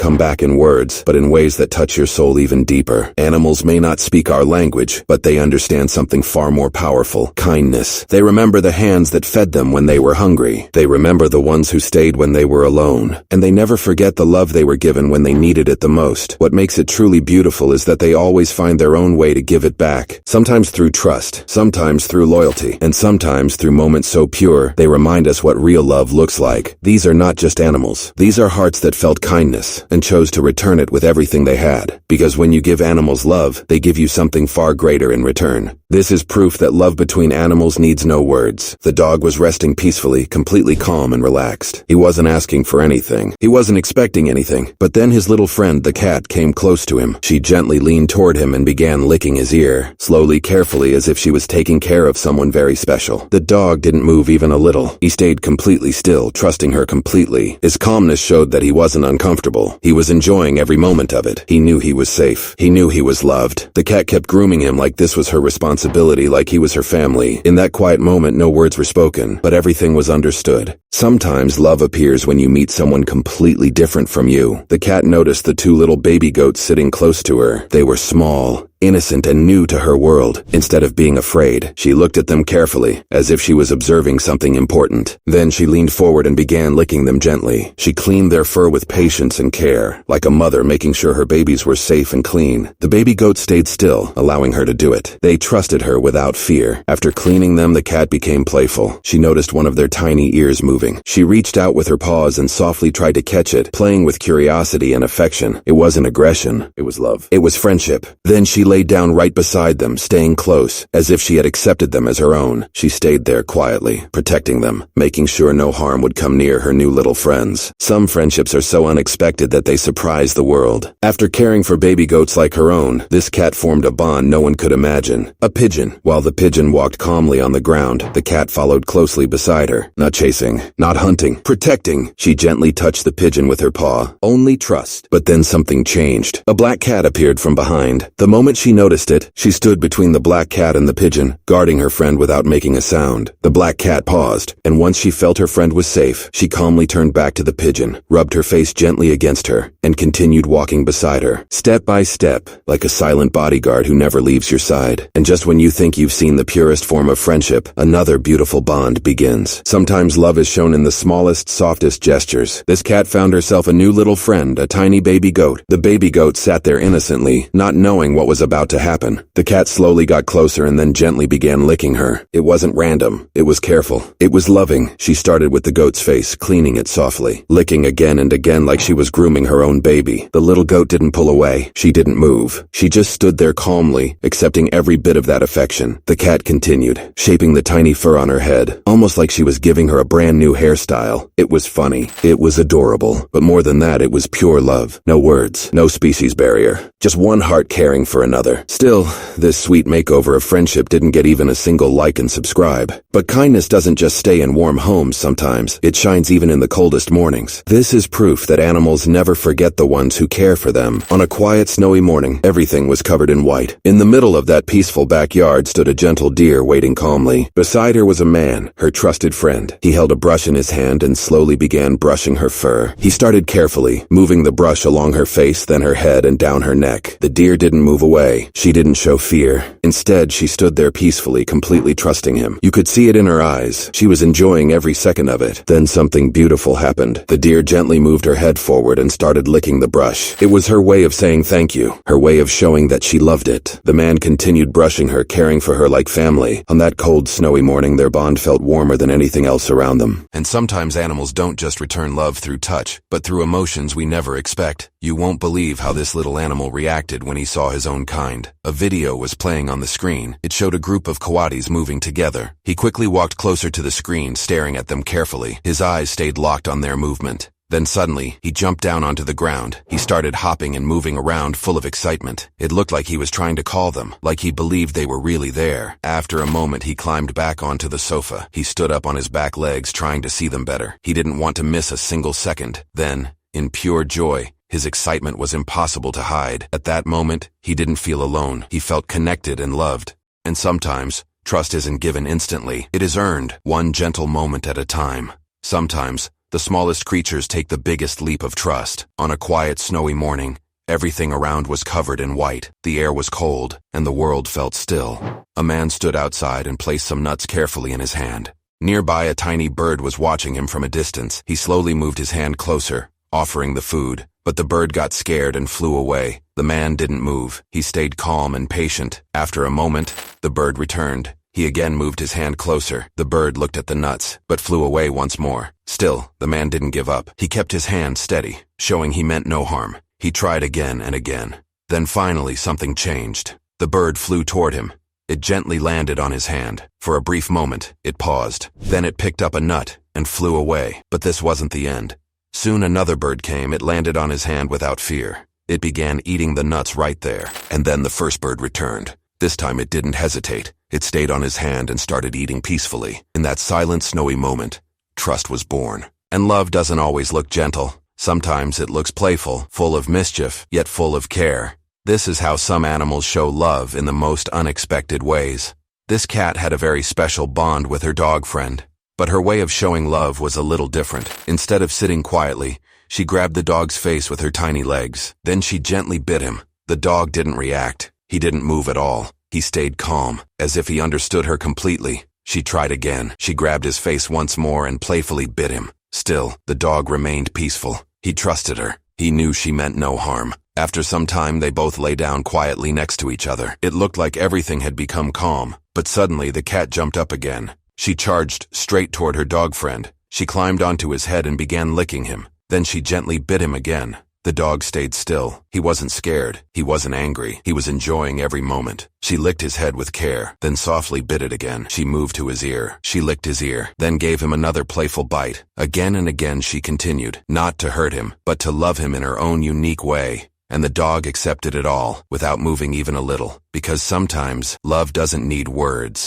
come back in words, but in ways that touch your soul even deeper. Animals may not speak our language, but they understand something far more powerful: kindness. They remember the hands that fed them when they were hungry. They remember the ones who stayed when they were alone. And they never forget the love they were given when they needed it the most. What makes it truly beautiful is that they always find their own way to give it back. Sometimes through trust, sometimes through loyalty, and sometimes through moments so pure, they remind us what real love looks like. These are not just animals. These are hearts that felt kindness and chose to return it with everything they had. Because when you give animals love, they give you something far greater in return. This is proof that love between animals needs no words. The dog was resting peacefully, completely calm and relaxed. He wasn't asking for anything. He wasn't expecting anything. But then his little friend, the cat, came close to him. She gently leaned toward him and began licking his ear, slowly, carefully, as if she was taking care of someone very special. The dog didn't move even a little. He stayed completely still, trusting her completely. His calmness showed that he wasn't uncomfortable. He was enjoying every moment of it. He knew he was safe. He knew he was loved. The cat kept grooming him like this was her responsibility, like he was her family. In that quiet moment, no words were spoken, but everything was understood. Sometimes love appears when you meet someone completely different from you. The cat noticed the two little baby goats sitting close to her. They were small, innocent, and new to her world. Instead of being afraid, she looked at them carefully, as if she was observing something important. Then she leaned forward and began licking them gently. She cleaned their fur with patience and care, like a mother making sure her babies were safe and clean. The baby goats stayed still, allowing her to do it. They trusted her without fear. After cleaning them, the cat became playful. She noticed one of their tiny ears moving. She reached out with her paws and softly tried to catch it, playing with curiosity and affection. It wasn't aggression. It was love. It was friendship. Then she laid down right beside them, staying close, as if she had accepted them as her own. She stayed there quietly, protecting them, making sure no harm would come near her new little friends. Some friendships are so unexpected that they surprise the world. After caring for baby goats like her own, this cat formed a bond no one could imagine. A pigeon. While the pigeon walked calmly on the ground, the cat followed closely beside her, not chasing, not hunting, protecting. She gently touched the pigeon with her paw. Only trust. But then something changed. A black cat appeared from behind. The moment she noticed it, she stood between the black cat and the pigeon, guarding her friend without making a sound. The black cat paused, and once she felt her friend was safe, she calmly turned back to the pigeon, rubbed her face gently against her, and continued walking beside her, step by step, like a silent bodyguard who never leaves your side. And just when you think you've seen the purest form of friendship, another beautiful bond begins. Sometimes love is shown in the smallest, softest gestures. This cat found herself a new little friend, a tiny baby goat. The baby goat sat there innocently, not knowing what was about to happen. The cat slowly got closer and then gently began licking her. It wasn't random. It was careful. It was loving. She started with the goat's face, cleaning it softly, licking again and again like she was grooming her own baby. The little goat didn't pull away. She didn't move. She just stood there calmly, accepting every bit of that affection. The cat continued, shaping the tiny fur on her head, almost like she was giving her a brand new hairstyle. It was funny. It was adorable. But more than that, it was pure love. No words. No species barrier. Just one heart caring for another. Still, this sweet makeover of friendship didn't get even a single like and subscribe. But kindness doesn't just stay in warm homes sometimes. It shines even in the coldest mornings. This is proof that animals never forget the ones who care for them. On a quiet, snowy morning, everything was covered in white. In the middle of that peaceful backyard stood a gentle deer waiting calmly. Beside her was a man, her trusted friend. He held a brush in his hand and slowly began brushing her fur. He started carefully, moving the brush along her face, then her head and down her neck. The deer didn't move away. She didn't show fear. Instead, she stood there peacefully, completely trusting him. You could see it in her eyes. She was enjoying every second of it. Then something beautiful happened. The deer gently moved her head forward and started licking the brush. It was her way of saying thank you, her way of showing that she loved it. The man continued brushing her, caring for her like family. On that cold, snowy morning, their bond felt warmer than anything else around them. And sometimes animals don't just return love through touch, but through emotions we never expect. You won't believe how this little animal reacted when he saw his own kind. A video was playing on the screen. It showed a group of coatis moving together. He quickly walked closer to the screen, staring at them carefully. His eyes stayed locked on their movement. Then suddenly, he jumped down onto the ground. He started hopping and moving around, full of excitement. It looked like he was trying to call them, like he believed they were really there. After a moment, he climbed back onto the sofa. He stood up on his back legs, trying to see them better. He didn't want to miss a single second. Then, in pure joy, his excitement was impossible to hide. At that moment, he didn't feel alone. He felt connected and loved. And sometimes, trust isn't given instantly. It is earned, one gentle moment at a time. Sometimes, The smallest creatures take the biggest leap of trust. On a quiet, snowy morning, everything around was covered in white. The air was cold, and the world felt still. A man stood outside and placed some nuts carefully in his hand. Nearby, a tiny bird was watching him from a distance. He slowly moved his hand closer, offering the food, but the bird got scared and flew away. The man didn't move. He stayed calm and patient. After a moment, the bird returned. He again moved his hand closer. The bird looked at the nuts, but flew away once more. Still, the man didn't give up. He kept his hand steady, showing he meant no harm. He tried again and again. Then finally something changed. The bird flew toward him. It gently landed on his hand. For a brief moment, it paused. Then it picked up a nut and flew away. But this wasn't the end. Soon another bird came. It landed on his hand without fear. It began eating the nuts right there. And then the first bird returned. This time it didn't hesitate. It stayed on his hand and started eating peacefully. In that silent, snowy moment, trust was born. And love doesn't always look gentle. Sometimes it looks playful, full of mischief, yet full of care. This is how some animals show love in the most unexpected ways. This cat had a very special bond with her dog friend. But her way of showing love was a little different. Instead of sitting quietly, she grabbed the dog's face with her tiny legs. Then she gently bit him. The dog didn't react. He didn't move at all. He stayed calm, as if he understood her completely. She tried again. She grabbed his face once more and playfully bit him. Still, the dog remained peaceful. He trusted her. He knew she meant no harm. After some time, they both lay down quietly next to each other. It looked like everything had become calm, but suddenly the cat jumped up again. She charged straight toward her dog friend. She climbed onto his head and began licking him. Then she gently bit him again. The dog stayed still. He wasn't scared. He wasn't angry. He was enjoying every moment. She licked his head with care, then softly bit it again. She moved to his ear. She licked his ear, then gave him another playful bite. Again and again she continued, not to hurt him, but to love him in her own unique way. And the dog accepted it all, without moving even a little, because sometimes love doesn't need words.